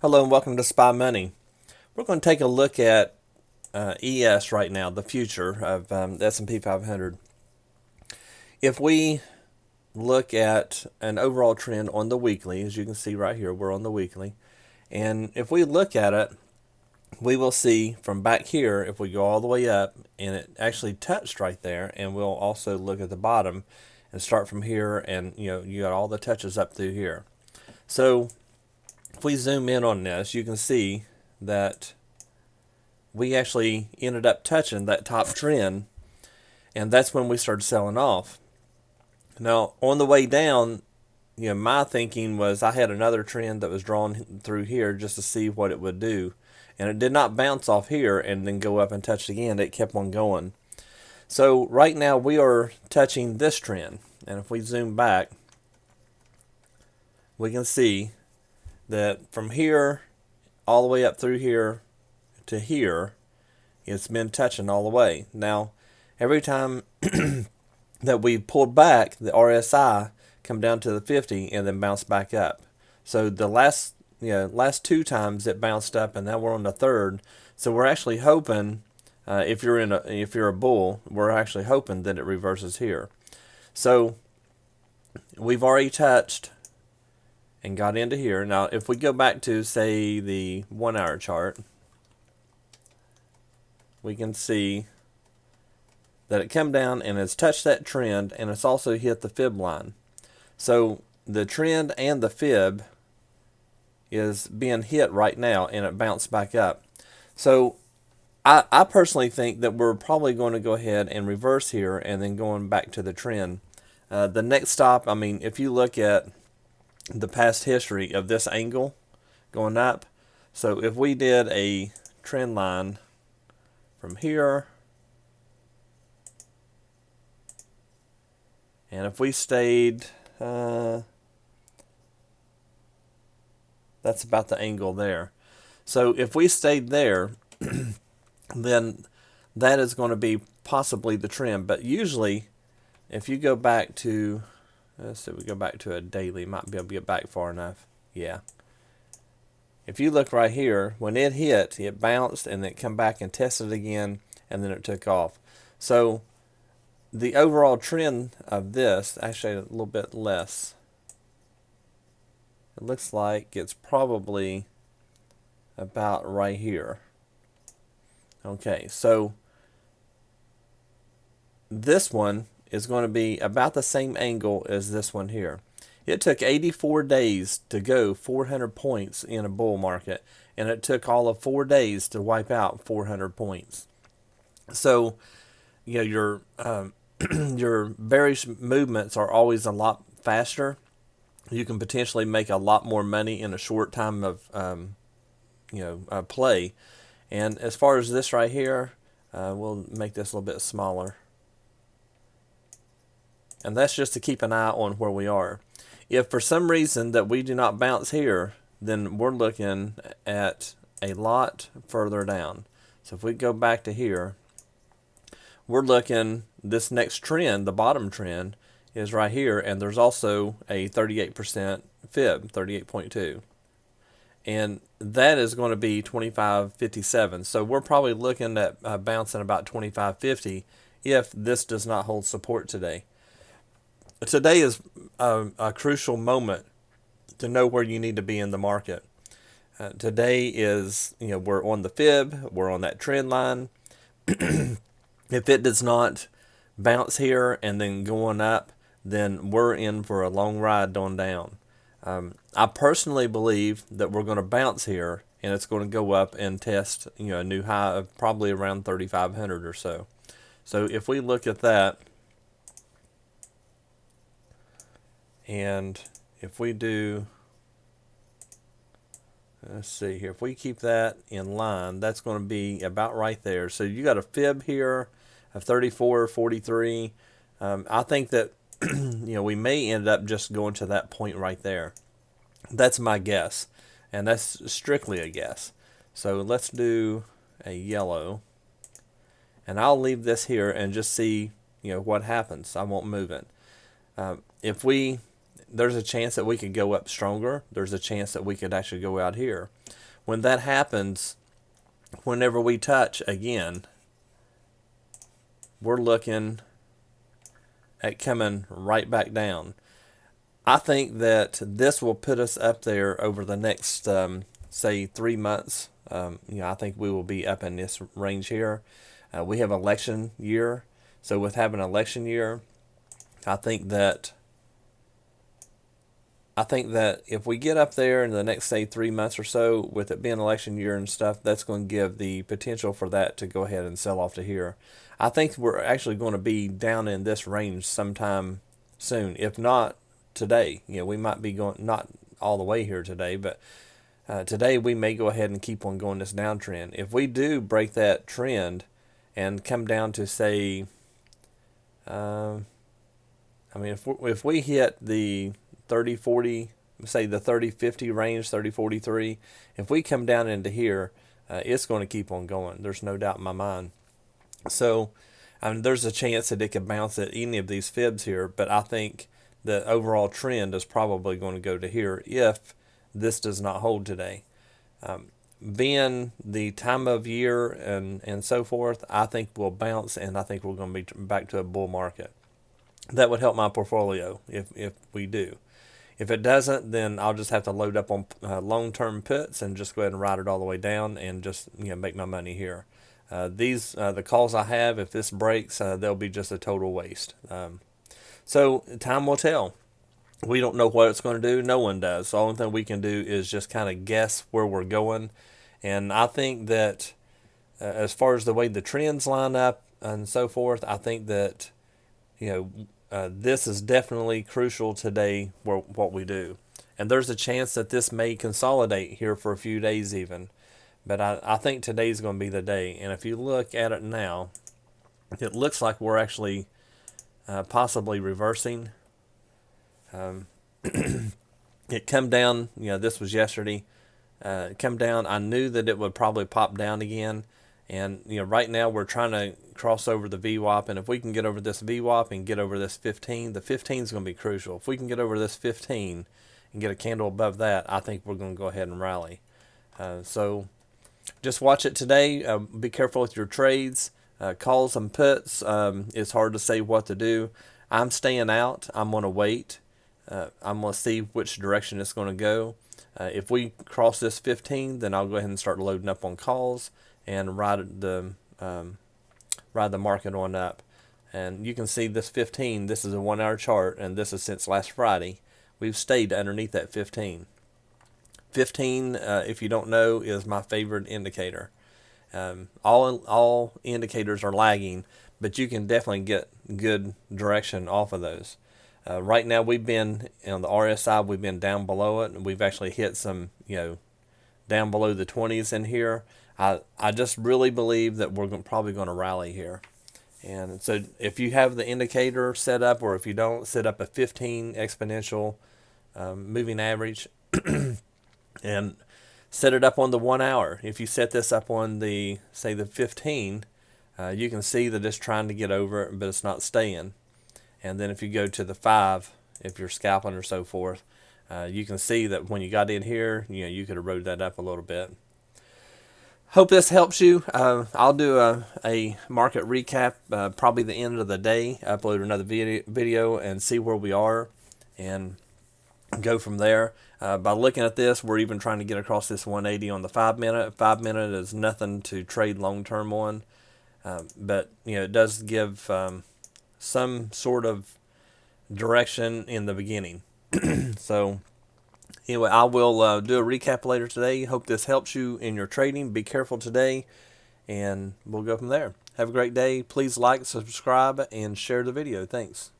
Hello and welcome to Spy Money. We're going to take a look at ES right now, the future of the S&P 500. If we look at an overall trend on the weekly, as you can see right here, we're on the weekly. And if we look at it, we will see from back here, if we go all the way up, and it actually touched right there, and we'll also look at the bottom and start from here, and you got all the touches up through here. So if we zoom in on this, you can see that we actually ended up touching that top trend, and that's when we started selling off. Now, on the way down, my thinking was I had another trend that was drawn through here just to see what it would do, and it did not bounce off here and then go up and touch again. It kept on going. So right now we are touching this trend, and if we zoom back, we can see that from here all the way up through here to here, it's been touching all the way. Now, every time that we pulled back, the RSI come down to the 50 and then bounce back up. So the last two times it bounced up, and now we're on the third. So we're actually hoping, if you're a bull, we're actually hoping that it reverses here. So we've already touched and got into here. Now, if we go back to, say, the 1 hour chart, we can see that it come down and it's touched that trend, and it's also hit the fib line. So the trend and the fib is being hit right now, and it bounced back up. So I personally think that we're probably going to go ahead and reverse here and then going back to the trend. The next stop, if you look at the past history of this angle going up, so if we did a trend line from here, and if we stayed, that's about the angle there. So if we stayed there, then that is going to be possibly the trend. But usually, if you go back to, let's see, we go back to a daily, might be able to get back far enough. Yeah. If you look right here, when it hit, it bounced and then it come back and tested again, and then it took off. So the overall trend of this, actually a little bit less. It looks like it's probably about right here. Okay, so this one is going to be about the same angle as this one here. It took 84 days to go 400 points in a bull market, and it took all of 4 days to wipe out 400 points. So, your your bearish movements are always a lot faster. You can potentially make a lot more money in a short time of play. And as far as this right here, we'll make this a little bit smaller. And that's just to keep an eye on where we are. If for some reason that we do not bounce here, then we're looking at a lot further down. So if we go back to here, we're looking, this next trend, the bottom trend, is right here, and there's also a 38% fib, 38.2. And that is going to be 25.57. So we're probably looking at bouncing about 25.50 if this does not hold support today. Today is a crucial moment to know where you need to be in the market. Today is, we're on the fib, we're on that trend line. If it does not bounce here and then going up, then we're in for a long ride on down. I personally believe that we're going to bounce here, and it's going to go up and test, a new high of probably around 3,500 or so. So if we look at that, and if we do, let's see here, if we keep that in line, that's going to be about right there. So you got a fib here of 34.43. I think that we may end up just going to that point right there. That's my guess, and that's strictly a guess. So let's do a yellow, and I'll leave this here and just see what happens. I won't move it. If we there's a chance that we could go up stronger. There's a chance that we could actually go out here. When that happens, whenever we touch again, we're looking at coming right back down. I think that this will put us up there over the next, say, 3 months. I think we will be up in this range here. We have election year, so with having election year, I think that if we get up there in the next, say, 3 months or so, with it being election year and stuff, that's going to give the potential for that to go ahead and sell off to here. I think we're actually going to be down in this range sometime soon, if not today. We might be going, not all the way here today, but today we may go ahead and keep on going this downtrend. If we do break that trend and come down to, say, if we hit the 30-40, say the 30-50 range, 30-43, if we come down into here, it's going to keep on going. There's no doubt in my mind. So there's a chance that it could bounce at any of these fibs here, but I think the overall trend is probably going to go to here if this does not hold today. Being the time of year and so forth, I think we'll bounce, and I think we're going to be back to a bull market. That would help my portfolio if we do. If it doesn't, then I'll just have to load up on long-term puts and just go ahead and ride it all the way down and just make my money here. The calls I have, if this breaks, they'll be just a total waste. So time will tell. We don't know what it's going to do. No one does. The only thing we can do is just kind of guess where we're going. And I think that as far as the way the trends line up and so forth, I think that this is definitely crucial today for what we do. And there's a chance that this may consolidate here for a few days even. But I think today's going to be the day. And if you look at it now, it looks like we're actually possibly reversing. It come down, this was yesterday. It come down. I knew that it would probably pop down again. And right now we're trying to cross over the VWAP, and if we can get over this VWAP and get over this 15, the 15 is going to be crucial. If we can get over this 15 and get a candle above that, I think we're going to go ahead and rally. So just watch it today. Be careful with your trades. Calls and puts, it's hard to say what to do. I'm staying out. I'm going to wait. I'm going to see which direction it's going to go. If we cross this 15, then I'll go ahead and start loading up on calls and ride the market on up. And you can see this 15, this is a 1 hour chart, and this is since last Friday. We've stayed underneath that 15. 15, if you don't know, is my favorite indicator. All indicators are lagging, but you can definitely get good direction off of those. Right now we've been on the RSI, we've been down below it, and we've actually hit some, down below the 20s in here. I just really believe that we're probably going to rally here. And so if you have the indicator set up, or if you don't, set up a 15 exponential moving average and set it up on the 1 hour. If you set this up on the, say, the 15, you can see that it's trying to get over it, but it's not staying. And then if you go to the 5, if you're scalping or so forth, you can see that when you got in here, you could erode that up a little bit. Hope this helps you. I'll do a market recap probably the end of the day, upload another video and see where we are and go from there. By looking at this, we're even trying to get across this 180 on the 5 minute. 5 minute is nothing to trade long term on, but it does give some sort of direction in the beginning. So anyway, I will do a recap later today. Hope this helps you in your trading. Be careful today, and we'll go from there. Have a great day. Please like, subscribe, and share the video. Thanks.